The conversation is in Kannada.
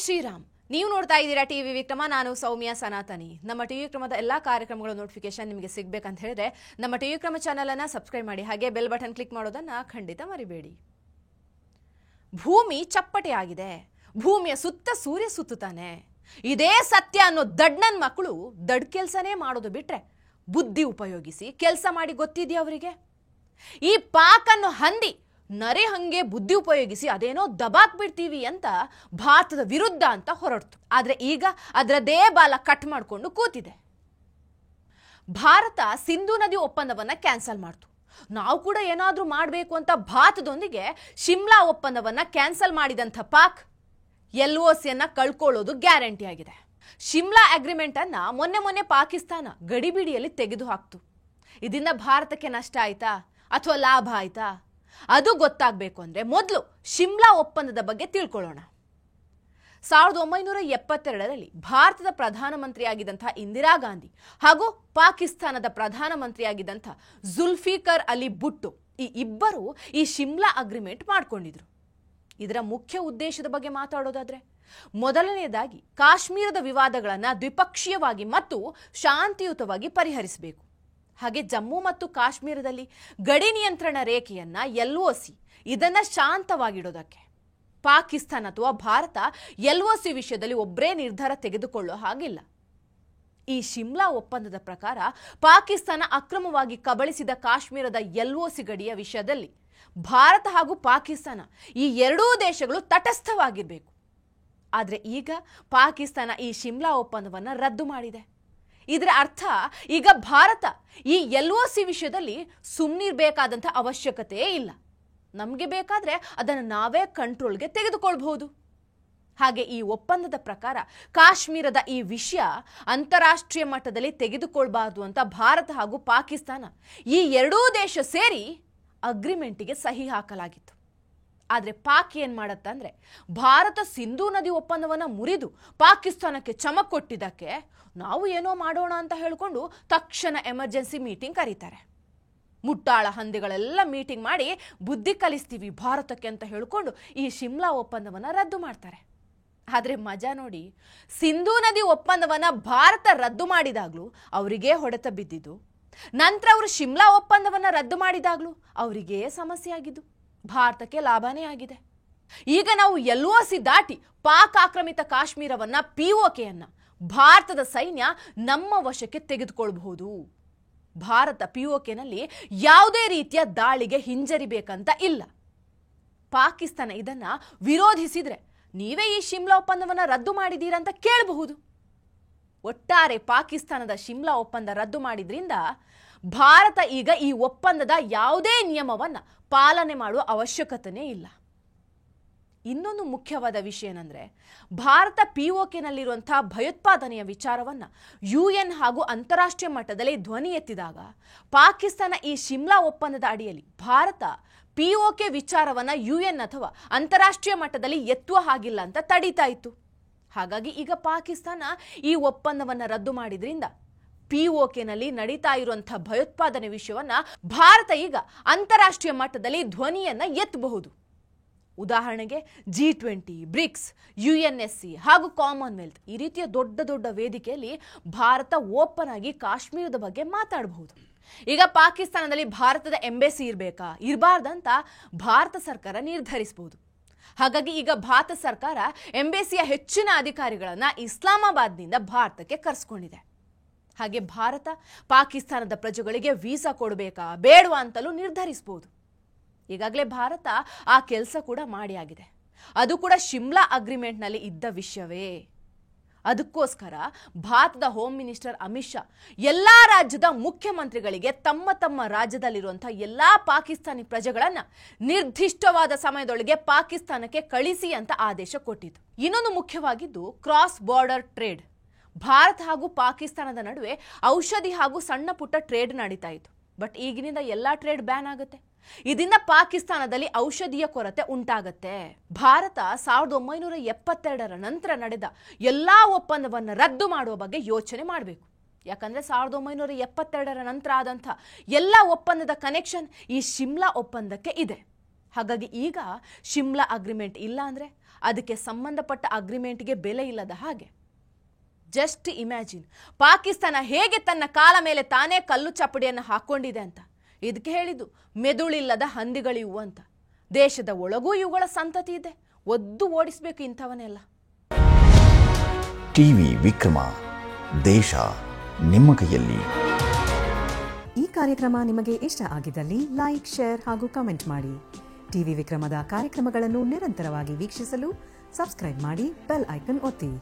ಶ್ರೀರಾಮ್. ನೀವು ನೋಡ್ತಾ ಇದ್ದೀರಾ ಟಿವಿ ವಿಕ್ರಮ. ನಾನು ಸೌಮ್ಯ ಸನಾತನಿ. ನಮ್ಮ ಟಿವಿ ವಿಕ್ರಮದ ಎಲ್ಲಾ ಕಾರ್ಯಕ್ರಮಗಳ ನೋಟಿಫಿಕೇಶನ್ ನಿಮಗೆ ಸಿಗಬೇಕಂತ ಹೇಳಿದ್ರೆ ನಮ್ಮ ಟಿವಿ ವಿಕ್ರಮ ಚಾನೆಲ್ ಅನ್ನು ಸಬ್ಸ್ಕ್ರೈಬ್ ಮಾಡಿ, ಹಾಗೆ ಬೆಲ್ ಬಟನ್ ಕ್ಲಿಕ್ ಮಾಡೋದನ್ನ ಖಂಡಿತ ಮರಿಬೇಡಿ. ಭೂಮಿ ಚಪ್ಪಟೆಯಾಗಿದೆ, ಭೂಮಿಯ ಸುತ್ತ ಸೂರ್ಯ ಸುತ್ತುತ್ತಾನೆ. ಇದೇ ಸತ್ಯ ಅನ್ನೋ ದಡ್ಡನ್ ಮಕ್ಕಳು ದಡ್ ಕೆಲಸನೇ ಮಾಡೋದು ಬಿಟ್ರೆ ಬುದ್ಧಿ ಉಪಯೋಗಿಸಿ ಕೆಲಸ ಮಾಡಿ ಗೊತ್ತಿದೆಯಾ ಅವರಿಗೆ? ಈ ಪಾಕ್ ಅನ್ನೋ ಹಂದಿ ನರೆ ಹಂಗೆ ಬುದ್ಧಿ ಉಪಯೋಗಿಸಿ ಅದೇನೋ ದಬಾಕ್ ಬಿಡ್ತೀವಿ ಅಂತ ಭಾರತದ ವಿರುದ್ಧ ಅಂತ ಹೊರಡ್ತು. ಆದ್ರೆ ಈಗ ಅದರದೇ ಬಾಲ ಕಟ್ ಮಾಡಿಕೊಂಡು ಕೂತಿದೆ. ಭಾರತ ಸಿಂಧೂ ನದಿ ಒಪ್ಪಂದವನ್ನ ಕ್ಯಾನ್ಸಲ್ ಮಾಡ್ತು. ನಾವು ಕೂಡ ಏನಾದ್ರೂ ಮಾಡಬೇಕು ಅಂತ ಭಾರತದೊಂದಿಗೆ ಶಿಮ್ಲಾ ಒಪ್ಪಂದವನ್ನ ಕ್ಯಾನ್ಸಲ್ ಮಾಡಿದಂಥ ಪಾಕ್ LOCಯನ್ನ ಕಳ್ಕೊಳ್ಳೋದು ಗ್ಯಾರಂಟಿ ಆಗಿದೆ. ಶಿಮ್ಲಾ ಅಗ್ರಿಮೆಂಟ್ ಅನ್ನ ಮೊನ್ನೆ ಪಾಕಿಸ್ತಾನ ಗಡಿಬಿಡಿಯಲ್ಲಿ ತೆಗೆದು ಹಾಕ್ತು. ಇದರಿಂದ ಭಾರತಕ್ಕೆ ನಷ್ಟ ಆಯ್ತಾ ಅಥವಾ ಲಾಭ ಆಯ್ತಾ? ಅದು ಗೊತ್ತಾಗಬೇಕು ಅಂದ್ರೆ ಮೊದಲು ಶಿಮ್ಲಾ ಒಪ್ಪಂದದ ಬಗ್ಗೆ ತಿಳ್ಕೊಳ್ಳೋಣ. 1972ರಲ್ಲಿ ಭಾರತದ ಪ್ರಧಾನಮಂತ್ರಿಯಾಗಿದ್ದಂಥ ಇಂದಿರಾ ಗಾಂಧಿ ಹಾಗೂ ಪಾಕಿಸ್ತಾನದ ಪ್ರಧಾನಮಂತ್ರಿಯಾಗಿದ್ದಂಥ ಜುಲ್ಫಿಕರ್ ಅಲಿ ಭುಟ್ಟೋ ಈ ಇಬ್ಬರು ಈ ಶಿಮ್ಲಾ ಅಗ್ರಿಮೆಂಟ್ ಮಾಡ್ಕೊಂಡಿದ್ರು. ಇದರ ಮುಖ್ಯ ಉದ್ದೇಶದ ಬಗ್ಗೆ ಮಾತಾಡೋದಾದ್ರೆ, ಮೊದಲನೆಯದಾಗಿ ಕಾಶ್ಮೀರದ ವಿವಾದಗಳನ್ನು ದ್ವಿಪಕ್ಷೀಯವಾಗಿ ಮತ್ತು ಶಾಂತಿಯುತವಾಗಿ ಪರಿಹರಿಸಬೇಕು. ಹಾಗೆ ಜಮ್ಮು ಮತ್ತು ಕಾಶ್ಮೀರದಲ್ಲಿ ಗಡಿ ನಿಯಂತ್ರಣ ರೇಖೆಯನ್ನ LOC ಇದನ್ನ ಶಾಂತವಾಗಿಡೋದಕ್ಕೆ. ಪಾಕಿಸ್ತಾನ ಅಥವಾ ಭಾರತ LOC ವಿಷಯದಲ್ಲಿ ಒಬ್ಬರೇ ನಿರ್ಧಾರ ತೆಗೆದುಕೊಳ್ಳೋ ಹಾಗಿಲ್ಲ. ಈ ಶಿಮ್ಲಾ ಒಪ್ಪಂದದ ಪ್ರಕಾರ ಪಾಕಿಸ್ತಾನ ಅಕ್ರಮವಾಗಿ ಕಬಳಿಸಿದ ಕಾಶ್ಮೀರದ LOC ಗಡಿಯ ವಿಷಯದಲ್ಲಿ ಭಾರತ ಹಾಗೂ ಪಾಕಿಸ್ತಾನ ಈ ಎರಡೂ ದೇಶಗಳು ತಟಸ್ಥವಾಗಿರಬೇಕು. ಆದರೆ ಈಗ ಪಾಕಿಸ್ತಾನ ಈ ಶಿಮ್ಲಾ ಒಪ್ಪಂದವನ್ನು ರದ್ದು ಮಾಡಿದೆ. ಇದರ ಅರ್ಥ ಈಗ ಭಾರತ ಈ LOC ವಿಷಯದಲ್ಲಿ ಸುಮ್ಮನಿರಬೇಕಾದಂಥ ಅವಶ್ಯಕತೆ ಇಲ್ಲ. ನಮಗೆ ಬೇಕಾದ್ರೆ ಅದನ್ನು ನಾವೇ ಕಂಟ್ರೋಲ್ಗೆ ತೆಗೆದುಕೊಳ್ಬಹುದು. ಹಾಗೆ ಈ ಒಪ್ಪಂದದ ಪ್ರಕಾರ ಕಾಶ್ಮೀರದ ಈ ವಿಷಯ ಅಂತಾರಾಷ್ಟ್ರೀಯ ಮಟ್ಟದಲ್ಲಿ ತೆಗೆದುಕೊಳ್ಬಾರ್ದು ಅಂತ ಭಾರತ ಹಾಗೂ ಪಾಕಿಸ್ತಾನ ಈ ಎರಡೂ ದೇಶ ಸೇರಿ ಅಗ್ರಿಮೆಂಟಿಗೆ ಸಹಿ ಹಾಕಲಾಗಿತ್ತು. ಆದರೆ ಪಾಕ್ ಏನ್ ಮಾಡತ್ತಂದ್ರೆ, ಭಾರತ ಸಿಂಧೂ ನದಿ ಒಪ್ಪಂದವನ್ನ ಮುರಿದು ಪಾಕಿಸ್ತಾನಕ್ಕೆ ಚಮಕ್ ಕೊಟ್ಟಿದ್ದಕ್ಕೆ ನಾವು ಏನೋ ಮಾಡೋಣ ಅಂತ ಹೇಳ್ಕೊಂಡು ತಕ್ಷಣ ಎಮರ್ಜೆನ್ಸಿ ಮೀಟಿಂಗ್ ಕರೀತಾರೆ. ಮುಟ್ಟಾಳ ಹಂದಿಗಳೆಲ್ಲ ಮೀಟಿಂಗ್ ಮಾಡಿ ಬುದ್ಧಿ ಕಲಿಸ್ತೀವಿ ಭಾರತಕ್ಕೆ ಅಂತ ಹೇಳ್ಕೊಂಡು ಈ ಶಿಮ್ಲಾ ಒಪ್ಪಂದವನ್ನ ರದ್ದು ಮಾಡ್ತಾರೆ. ಆದ್ರೆ ಮಜಾ ನೋಡಿ, ಸಿಂಧೂ ನದಿ ಒಪ್ಪಂದವನ್ನ ಭಾರತ ರದ್ದು ಮಾಡಿದಾಗ್ಲೂ ಅವರಿಗೇ ಹೊಡೆತ ಬಿದ್ದಿದ್ದು, ನಂತರ ಅವರು ಶಿಮ್ಲಾ ಒಪ್ಪಂದವನ್ನ ರದ್ದು ಮಾಡಿದಾಗ್ಲೂ ಅವರಿಗೇ ಸಮಸ್ಯೆ ಆಗಿದ್ದು. ಭಾರತಕ್ಕೆ ಲಾಭನೇ ಆಗಿದೆ. ಈಗ ನಾವು LOC ದಾಟಿ ಪಾಕ್ ಆಕ್ರಮಿತ ಕಾಶ್ಮೀರವನ್ನ POKಯನ್ನ ಭಾರತದ ಸೈನ್ಯ ನಮ್ಮ ವಶಕ್ಕೆ ತೆಗೆದುಕೊಳ್ಳಬಹುದು. ಭಾರತ POKನಲ್ಲಿ ಯಾವುದೇ ರೀತಿಯ ದಾಳಿಗೆ ಹಿಂಜರಿಬೇಕಂತ ಇಲ್ಲ. ಪಾಕಿಸ್ತಾನ ಇದನ್ನ ವಿರೋಧಿಸಿದ್ರೆ ನೀವೇ ಈ ಶಿಮ್ಲಾ ಒಪ್ಪಂದವನ್ನ ರದ್ದು ಮಾಡಿದೀರಂತ ಕೇಳಬಹುದು. ಒಟ್ಟಾರೆ ಪಾಕಿಸ್ತಾನದ ಶಿಮ್ಲಾ ಒಪ್ಪಂದ ರದ್ದು ಮಾಡಿದ್ರಿಂದ ಭಾರತ ಈಗ ಈ ಒಪ್ಪಂದದ ಯಾವುದೇ ನಿಯಮವನ್ನ ಪಾಲನೆ ಮಾಡುವ ಅವಶ್ಯಕತೆನೇ ಇಲ್ಲ. ಇನ್ನೊಂದು ಮುಖ್ಯವಾದ ವಿಷಯ ಏನಂದ್ರೆ, ಭಾರತ POKನಲ್ಲಿರುವಂತಹ ಭಯೋತ್ಪಾದನೆಯ ವಿಚಾರವನ್ನ UN ಹಾಗೂ ಅಂತಾರಾಷ್ಟ್ರೀಯ ಮಟ್ಟದಲ್ಲಿ ಧ್ವನಿ ಎತ್ತಿದಾಗ ಪಾಕಿಸ್ತಾನ ಈ ಶಿಮ್ಲಾ ಒಪ್ಪಂದದ ಅಡಿಯಲ್ಲಿ ಭಾರತ POK ವಿಚಾರವನ್ನ UN ಅಥವಾ ಅಂತಾರಾಷ್ಟ್ರೀಯ ಮಟ್ಟದಲ್ಲಿ ಎತ್ತುವ ಹಾಗಿಲ್ಲ ಅಂತ ತಡೀತಾ ಇತ್ತು. ಹಾಗಾಗಿ ಈಗ ಪಾಕಿಸ್ತಾನ ಈ ಒಪ್ಪಂದವನ್ನ ರದ್ದು ಮಾಡಿದ್ರಿಂದ POKನಲ್ಲಿ ನಡೀತಾ ಇರುವಂತಹ ಭಯೋತ್ಪಾದನೆ ವಿಷಯವನ್ನ ಭಾರತ ಈಗ ಅಂತಾರಾಷ್ಟ್ರೀಯ ಮಟ್ಟದಲ್ಲಿ ಧ್ವನಿಯನ್ನ ಎತ್ತಬಹುದು. ಉದಾಹರಣೆಗೆ G20, ಬ್ರಿಕ್ಸ್, UNSC ಹಾಗೂ ಕಾಮನ್ವೆಲ್ತ್ ಈ ರೀತಿಯ ದೊಡ್ಡ ವೇದಿಕೆಯಲ್ಲಿ ಭಾರತ ಓಪನ್ ಆಗಿ ಕಾಶ್ಮೀರದ ಬಗ್ಗೆ ಮಾತಾಡಬಹುದು. ಈಗ ಪಾಕಿಸ್ತಾನದಲ್ಲಿ ಭಾರತದ ಎಂಬೆಸಿ ಇರಬೇಕಾ ಇರಬಾರ್ದಂತ ಭಾರತ ಸರ್ಕಾರ ನಿರ್ಧರಿಸಬಹುದು. ಹಾಗಾಗಿ ಈಗ ಭಾರತ ಸರ್ಕಾರ ಎಂಬೆಸಿಯ ಹೆಚ್ಚಿನ ಅಧಿಕಾರಿಗಳನ್ನ ಇಸ್ಲಾಮಾಬಾದ್ನಿಂದ ಭಾರತಕ್ಕೆ ಕರೆಸ್ಕೊಂಡಿದೆ. ಹಾಗೆ ಭಾರತ ಪಾಕಿಸ್ತಾನದ ಪ್ರಜೆಗಳಿಗೆ ವೀಸಾ ಕೊಡಬೇಕಾ ಬೇಡವಾ ಅಂತಲೂ ನಿರ್ಧರಿಸಬಹುದು. ಈಗಾಗಲೇ ಭಾರತ ಆ ಕೆಲಸ ಕೂಡ ಮಾಡಿ ಆಗಿದೆ. ಅದು ಕೂಡ ಶಿಮ್ಲಾ ಅಗ್ರಿಮೆಂಟ್ನಲ್ಲಿ ಇದ್ದ ವಿಷಯವೇ. ಅದಕ್ಕೋಸ್ಕರ ಭಾರತದ ಹೋಮ್ ಮಿನಿಸ್ಟರ್ ಅಮಿತ್ ಶಾ ಎಲ್ಲಾ ರಾಜ್ಯದ ಮುಖ್ಯಮಂತ್ರಿಗಳಿಗೆ ತಮ್ಮ ರಾಜ್ಯದಲ್ಲಿರುವಂತಹ ಎಲ್ಲಾ ಪಾಕಿಸ್ತಾನಿ ಪ್ರಜೆಗಳನ್ನ ನಿರ್ದಿಷ್ಟವಾದ ಸಮಯದೊಳಗೆ ಪಾಕಿಸ್ತಾನಕ್ಕೆ ಕಳಿಸಿ ಅಂತ ಆದೇಶ ಕೊಟ್ಟಿತು. ಇನ್ನೊಂದು ಮುಖ್ಯವಾಗಿದ್ದು ಕ್ರಾಸ್ ಬಾರ್ಡರ್ ಟ್ರೇಡ್. ಭಾರತ ಹಾಗೂ ಪಾಕಿಸ್ತಾನದ ನಡುವೆ ಔಷಧಿ ಹಾಗೂ ಸಣ್ಣ ಪುಟ್ಟ ಟ್ರೇಡ್ ನಡೀತಾ ಇತ್ತು. ಬಟ್ ಈಗಿನಿಂದ ಎಲ್ಲಾ ಟ್ರೇಡ್ ಬ್ಯಾನ್ ಆಗುತ್ತೆ. ಇದರಿಂದ ಪಾಕಿಸ್ತಾನದಲ್ಲಿ ಔಷಧಿಯ ಕೊರತೆ ಉಂಟಾಗತ್ತೆ. ಭಾರತ 1972ರ ನಂತರ ನಡೆದ ಎಲ್ಲಾ ಒಪ್ಪಂದವನ್ನು ರದ್ದು ಮಾಡುವ ಬಗ್ಗೆ ಯೋಚನೆ ಮಾಡಬೇಕು. ಯಾಕಂದ್ರೆ 1972ರ ನಂತರ ಆದಂಥ ಎಲ್ಲ ಒಪ್ಪಂದದ ಕನೆಕ್ಷನ್ ಈ ಶಿಮ್ಲಾ ಒಪ್ಪಂದಕ್ಕೆ ಇದೆ. ಹಾಗಾಗಿ ಈಗ ಶಿಮ್ಲಾ ಅಗ್ರಿಮೆಂಟ್ ಇಲ್ಲ ಅಂದರೆ ಅದಕ್ಕೆ ಸಂಬಂಧಪಟ್ಟ ಅಗ್ರಿಮೆಂಟ್ಗೆ ಬೆಲೆ ಇಲ್ಲದ ಹಾಗೆ. ಜಸ್ಟ್ ಇಮ್ಯಾಜಿನ್, ಪಾಕಿಸ್ತಾನ ಹೇಗೆ ತನ್ನ ಕಾಲ ಮೇಲೆ ತಾನೇ ಕಲ್ಲು ಚಪ್ಪಡಿಯನ್ನು ಹಾಕೊಂಡಿದೆ ಅಂತ. ಇದಕ್ಕೆ ಹೇಳಿದ್ದು ಮೆದುಳಿಲ್ಲದ ಹಂದಿಗಳಿವು ಅಂತ. ದೇಶದ ಒಳಗೂ ಇವುಗಳ ಸಂತತಿ ಇದೆ, ಒದ್ದು ಓಡಿಸಬೇಕು ಇಂಥವನ್ನೆಲ್ಲ. ಟಿವಿ ವಿಕ್ರಮ, ದೇಶ ನಿಮ್ಮ ಕೈಯಲ್ಲಿ. ಈ ಕಾರ್ಯಕ್ರಮ ನಿಮಗೆ ಇಷ್ಟ ಆಗಿದ್ದಲ್ಲಿ ಲೈಕ್, ಶೇರ್ ಹಾಗೂ ಕಮೆಂಟ್ ಮಾಡಿ. ಟಿವಿ ವಿಕ್ರಮದ ಕಾರ್ಯಕ್ರಮಗಳನ್ನು ನಿರಂತರವಾಗಿ ವೀಕ್ಷಿಸಲು ಸಬ್ಸ್ಕ್ರೈಬ್ ಮಾಡಿ, ಬೆಲ್ ಐಕನ್ ಒತ್ತಿ.